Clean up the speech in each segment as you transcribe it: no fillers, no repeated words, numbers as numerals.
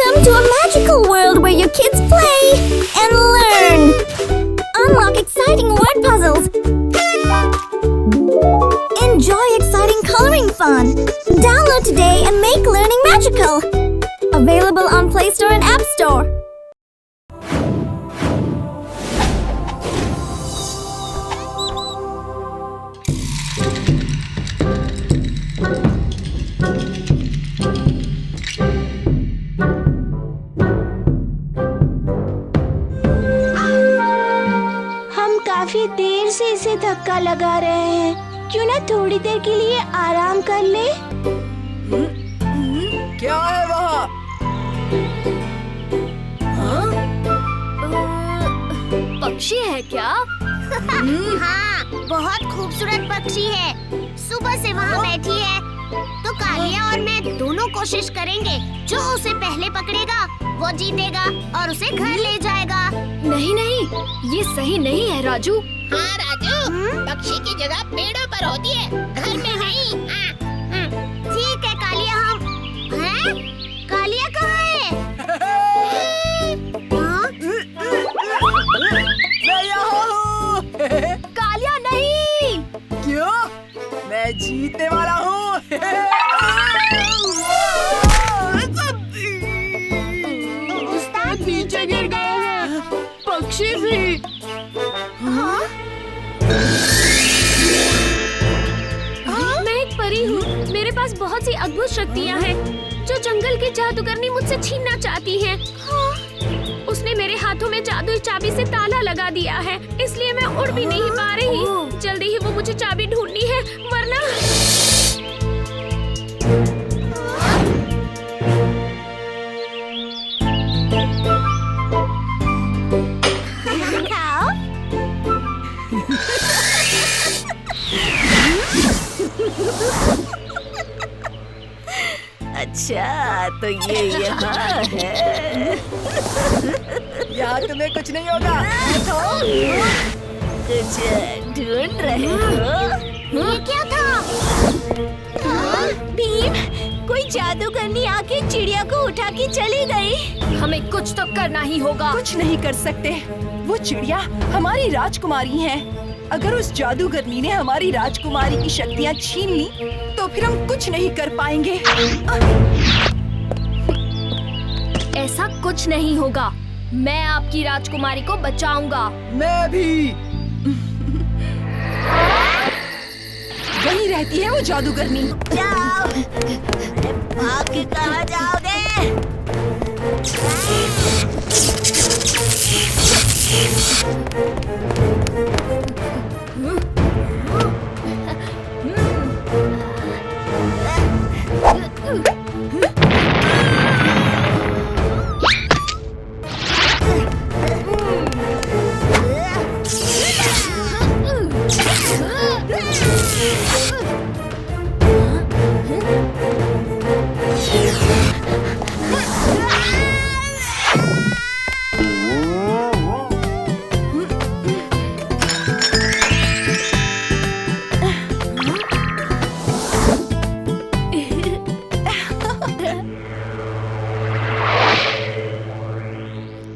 Welcome to a magical world where your kids play and learn. Unlock exciting word puzzles. Enjoy exciting coloring fun. Download today and make learning magical. Available on Play Store and App Store. काफी देर से इसे धक्का लगा रहे हैं। क्यों ना थोड़ी देर के लिए आराम कर ले? क्या है वहाँ? पक्षी है क्या? हाँ, बहुत खूबसूरत पक्षी है। सुबह से वहाँ बैठी है। तो कालिया और मैं दोनों कोशिश करेंगे। जो उसे पहले पकड़ेगा वो जीतेगा और उसे घर ले जाएगा। नहीं नहीं, ये सही नहीं है राजू। हाँ राजू, पक्षी की जगह पेड़ों पर होती है, घर में नहीं। ठीक है कालिया, हम हैं? कालिया कहाँ है? हाँ? मैं यहाँ हूँ। कालिया नहीं। क्यों? मैं जीतने वाला हूँ। उस्ताद नीचे गिर गए हैं, पक्षी भी। हाँ? मैं एक परी हूँ। मेरे पास बहुत सी अद्भुत शक्तियाँ हैं, जो जंगल की जादूगरनी मुझसे छीनना चाहती है। उसने मेरे हाथों में जादुई चाबी से ताला लगा दिया है, इसलिए मैं उड़ भी नहीं पा रही। जल्दी ही वो मुझे चाबी ढूंढनी है, वरना खाओ। अच्छा, तो ये यहाँ है। यहाँ तुम्हें कुछ नहीं होगा। कुछ ढूंढ रहे हो? ये क्या था? भीम, कोई जादूगरनी आके चिड़िया को उठा के चली गई। हमें कुछ तो करना ही होगा। कुछ नहीं कर सकते। वो चिड़िया हमारी राजकुमारी है। अगर उस जादूगरनी ने हमारी राजकुमारी की शक्तियाँ छीन ली, तो फिर हम कुछ नहीं कर पाएंगे। ऐसा कुछ नहीं होगा। मैं आपकी राजकुमारी को बचाऊंगा। मैं भी। वहीं रहती है वो जादूगरनी। जाओ। अरे भाग के कहाँ जाओगे?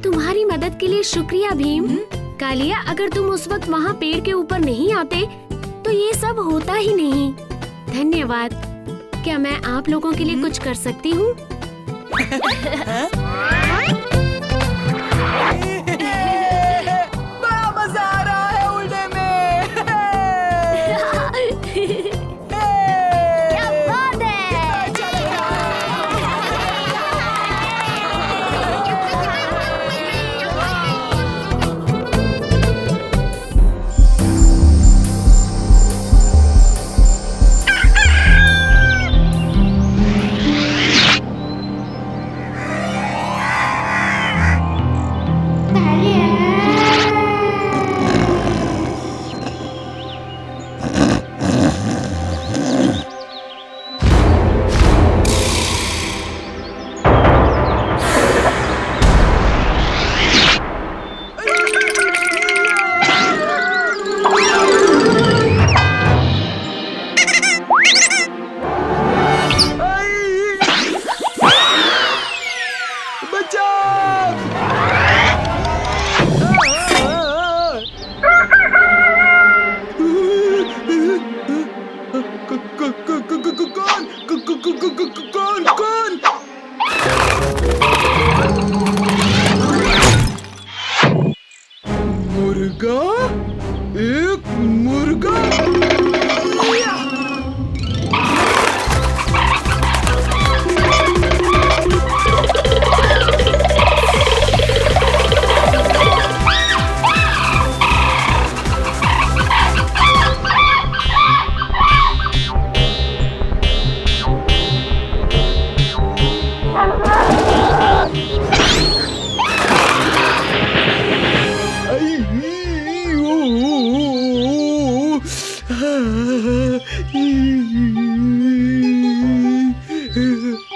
तुम्हारी मदद के लिए शुक्रिया भीम। कालिया, अगर तुम उस वक्त वहाँ पेड़ के ऊपर नहीं आते तो ये सब होता ही नहीं। धन्यवाद। क्या मैं आप लोगों के लिए कुछ कर सकती हूँ? बड़ा मजा आ रहा है उड़ने में। क्या बात है!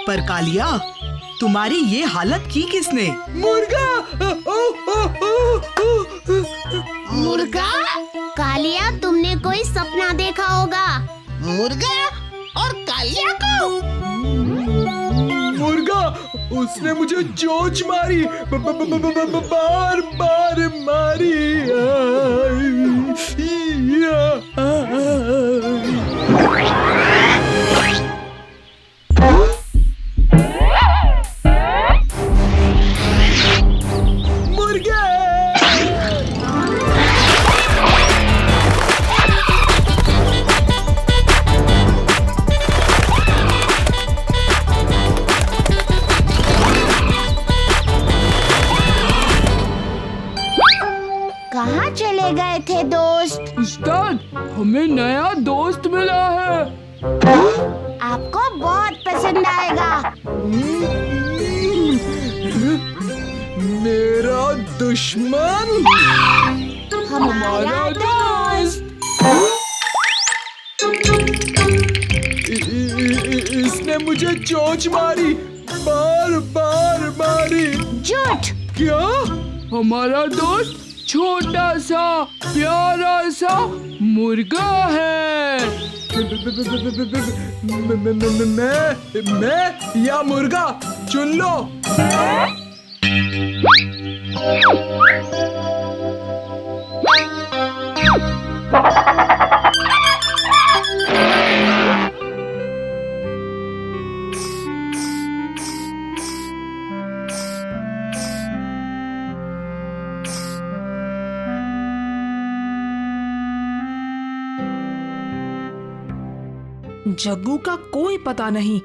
पर कालिया, तुम्हारी ये हालत की किसने? मुर्गा! मुर्गा? कालिया, तुमने कोई सपना देखा होगा। मुर्गा और कालिया को? मुर्गा! उसने मुझे चोंच मारी, बार बार मारी। कहाँ चले गए थे दोस्त? उस्ताद, हमें नया दोस्त मिला है। आपको बहुत पसंद आएगा। मेरा दुश्मन हमारा दोस्त। इसने मुझे चोंच मारी, बार बार मारी। झूठ। क्या? हमारा दोस्त छोटा सा प्यारा सा मुर्गा है। मैं या मुर्गा, चुन लो। जग्गू का कोई पता नहीं।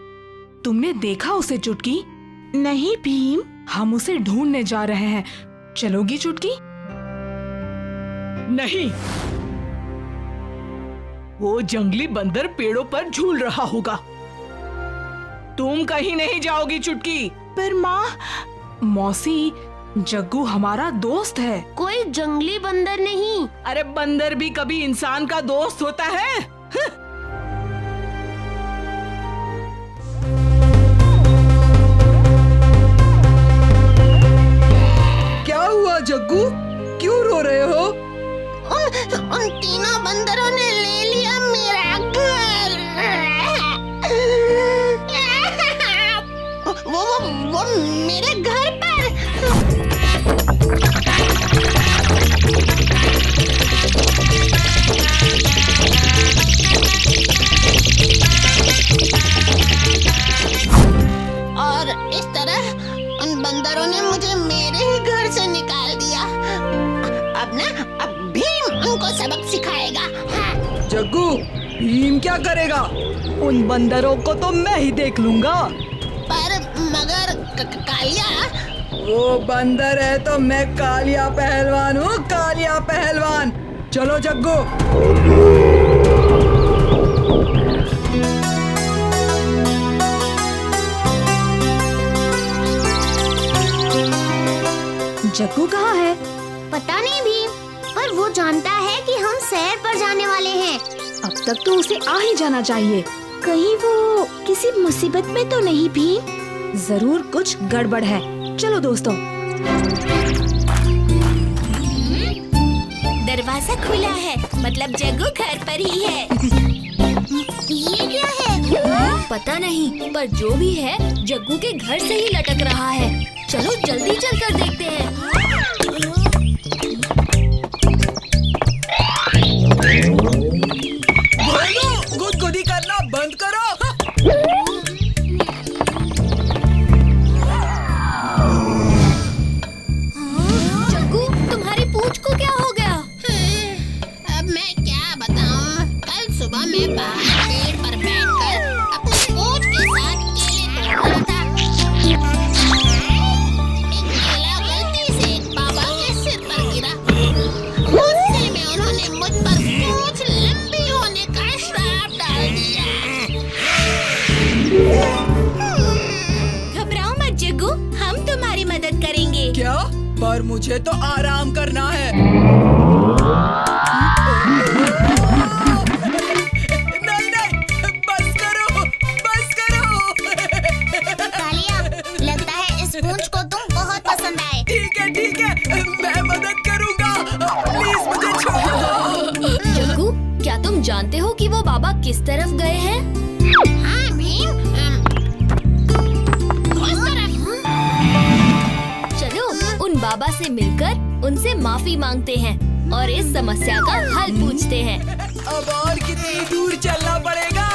तुमने देखा उसे चुटकी? नहीं भीम, हम उसे ढूंढने जा रहे हैं। चलोगी चुटकी? नहीं, वो जंगली बंदर पेड़ों पर झूल रहा होगा। तुम कहीं नहीं जाओगी चुटकी। पर माँ, मौसी, जग्गू हमारा दोस्त है। कोई जंगली बंदर नहीं। अरे बंदर भी कभी इंसान का दोस्त होता है। क्या हुआ जग्गू? क्यों रो रहे हो? उन तीनों बंदरों ने ले लिया मेरा घर। वो मेरे घर पर। और इस तरह उन बंदरों ने मुझे मेरे ही घर से निकाल दिया। अब भीम उनको सबक सिखाएगा। हाँ। जग्गू, भीम क्या करेगा? उन बंदरों को तो मैं ही देख लूंगा। पर मगर कालिया। वो बंदर है तो मैं कालिया पहलवान हूँ, कालिया पहलवान। चलो जग्गू। जग्गू कहाँ है? पता नहीं भीम, पर वो जानता है कि हम सैर पर जाने वाले हैं। अब तक तो उसे आ ही जाना चाहिए। कहीं वो किसी मुसीबत में तो नहीं भीम? जरूर कुछ गड़बड़ है। चलो दोस्तों। दरवाजा खुला है, मतलब जग्गू घर पर ही है। ये क्या है? पता नहीं, पर जो भी है जग्गू के घर से ही लटक रहा है। चलो जल्दी चलकर देखते हैं। गुदगुदी करना बंद करो। जग्गू, तुम्हारी पूंछ को क्या हो गया? अब मैं क्या बताऊं? कल सुबह मैं बाहर पेड़ पर बैठकर अपनी पूंछ के साथ केले तोड़ रहा था। एक केला गल पर मुझे तो आराम करना है। नहीं नहीं, बस करो, बस करो। कालिया, लगता है इस पूंछ को तुम बहुत पसंद आए। ठीक है, मैं मदद करूंगा। प्लीज मुझे छोड़ दो। जग्गू, क्या तुम जानते हो कि वो बाबा किस तरफ गए हैं? हाँ भीम, उस तरफ। चलो उन बाबा से मिलकर उनसे माफी मांगते हैं और इस समस्या का हल पूछते हैं। अब और कितनी दूर चलना पड़ेगा?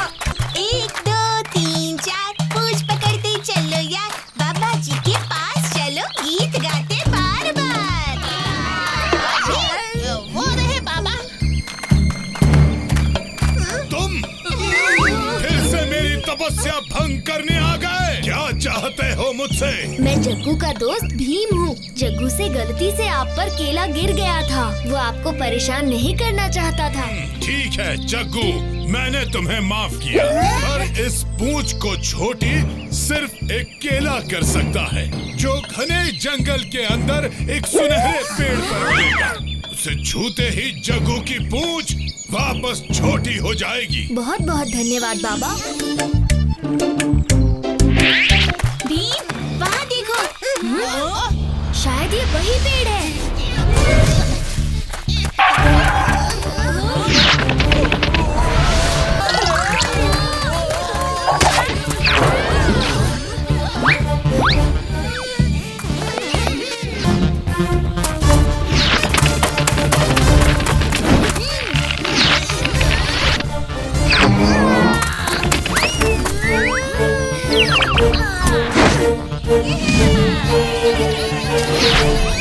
1 2 3 4 पूछ पकड़ते चलो यार, बाबा जी के पास चलो, गीत गाते बार बार। वो रहे बाबा। तुम फिर से मेरी तपस्या भंग करने आ गए। क्या चाहते हो मुझसे? मैं जग्गू का दोस्त भीम हूँ। जग्गू से गलती से आप पर केला गिर गया था। वो आपको परेशान नहीं करना चाहता था। ठीक है जग्गू, मैंने तुम्हें माफ किया, पर इस पूंछ को छोटी सिर्फ एक केला कर सकता है, जो घने जंगल के अंदर एक सुनहरे पेड़ पर उगेगा। उसे छूते ही जग्गू की पूंछ वापस छोटी हो जाएगी। बहुत बहुत धन्यवाद बाबा। भीम, वहाँ देखो। शायद ये वही पेड़ है। Yeah!